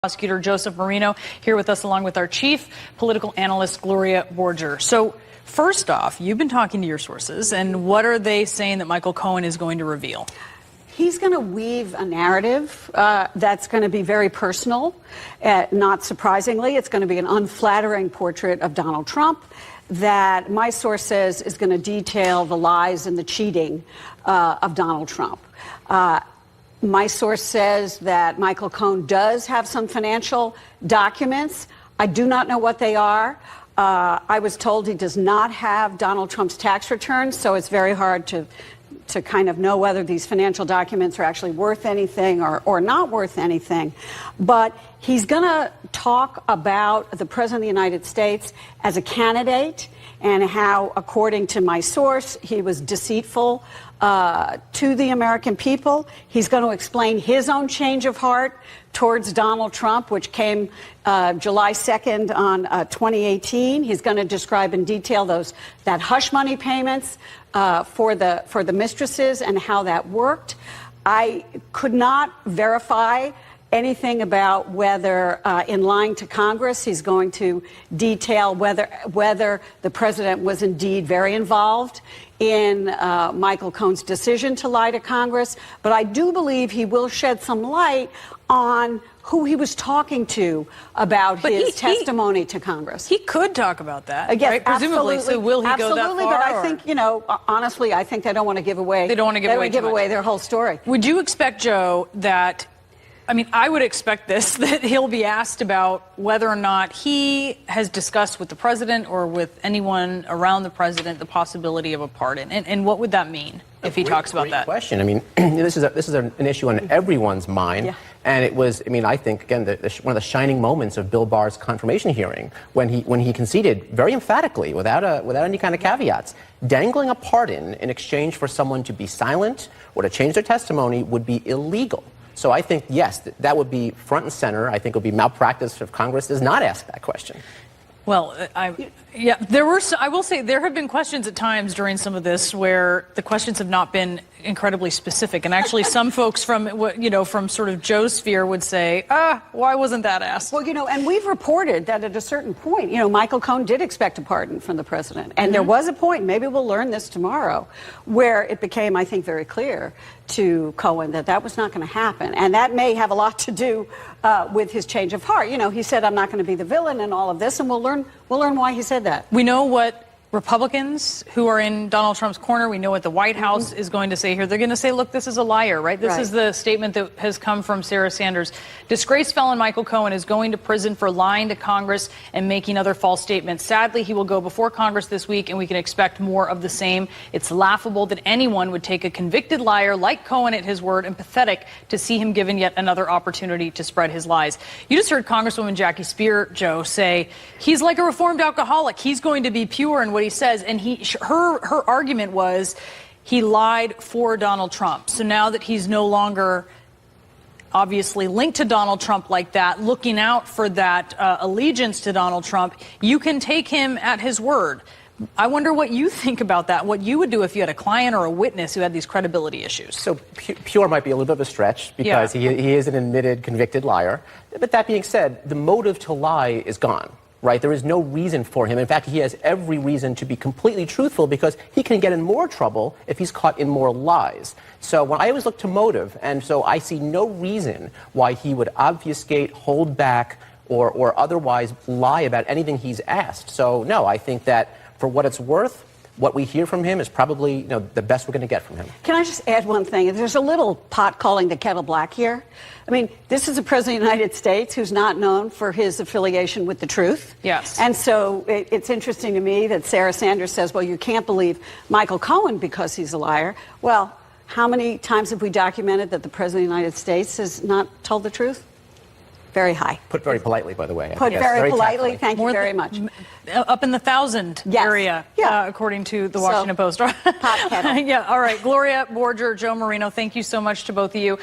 Prosecutor Joseph Moreno here with us, along with our chief political analyst, Gloria Borger. So first off, you've been talking to your sources, and what are they saying that Michael Cohen is going to reveal? He's going to weave a narrative that's going to be very personal. Not surprisingly, it's going to be an unflattering portrait of Donald Trump that my source says is going to detail the lies and the cheating of Donald Trump. My source says that Michael Cohen does have some financial documents. I do not know what they are. I was told he does not have Donald Trump's tax returns, so it's very hard to kind of know whether these financial documents are actually worth anything or not worth anything. But he's going to talk about the President of the United States as a candidate and how, according to my source, he was deceitful to the American people. He's going to explain his own change of heart towards Donald Trump, which came July 2nd on 2018. He's going to describe in detail that hush money payments for the mistresses and how that worked. I could not verify anything about whether, in lying to Congress, he's going to detail whether the president was indeed very involved in Michael Cohen's decision to lie to Congress. But I do believe he will shed some light on who he was talking to about his testimony to Congress. He could talk about that, yes, right? Presumably. Absolutely. So will he go that far? Absolutely, but I think, honestly, I think they don't want to give away. They don't want to give away their whole story. Would you expect, Joe, that, I mean, I would expect that he'll be asked about whether or not he has discussed with the president or with anyone around the president the possibility of a pardon, and what would that mean if he talks about that? Great question. I mean, this is an issue on everyone's mind. Yeah. And it was, I mean, I think, again, one of the shining moments of Bill Barr's confirmation hearing when he conceded very emphatically, without any kind of caveats, dangling a pardon in exchange for someone to be silent or to change their testimony would be illegal. So I think, yes, that would be front and center. I think it would be malpractice if Congress does not ask that question. Well, I will say there have been questions at times during some of this where the questions have not been incredibly specific. And actually some folks from sort of Joe's sphere would say, why wasn't that asked? Well, and we've reported that at a certain point, Michael Cohen did expect a pardon from the president. And there was a point, maybe we'll learn this tomorrow, where it became, I think, very clear to Cohen that was not going to happen. And that may have a lot to do with his change of heart. He said, I'm not going to be the villain in all of this, and we'll learn why he said that. We know what Republicans who are in Donald Trump's corner, we know what the White House is going to say here. They're going to say, look, this is a liar, right? This is the statement that has come from Sarah Sanders. Disgraced felon Michael Cohen is going to prison for lying to Congress and making other false statements. Sadly, he will go before Congress this week, and we can expect more of the same. It's laughable that anyone would take a convicted liar like Cohen at his word, and pathetic to see him given yet another opportunity to spread his lies. You just heard Congresswoman Jackie Speer, Joe, say he's like a reformed alcoholic. He's going to be pure in what he says, and her argument was he lied for Donald Trump. So now that he's no longer obviously linked to Donald Trump like that, looking out for that allegiance to Donald Trump, you can take him at his word. I wonder what you think about that, what you would do if you had a client or a witness who had these credibility issues. So pure might be a little bit of a stretch because he is an admitted convicted liar. But that being said, the motive to lie is gone. Right? There is no reason for him. In fact, he has every reason to be completely truthful because he can get in more trouble if he's caught in more lies. So when I always look to motive, and so I see no reason why he would obfuscate, hold back, or otherwise lie about anything he's asked. So no, I think that for what it's worth, what we hear from him is probably the best we're going to get from him. Can I just add one thing? There's a little pot calling the kettle black here. I mean, this is a president of the United States who's not known for his affiliation with the truth. Yes. And so it's interesting to me that Sarah Sanders says, well, you can't believe Michael Cohen because he's a liar. Well, how many times have we documented that the president of the United States has not told the truth? Very high. Put very politely, by the way. Put very politely. Thank you very much. Up in the 1,000 area, according to the Washington Post. Pot kettle. Yeah, all right. Gloria Borger, Joe Moreno, thank you so much to both of you.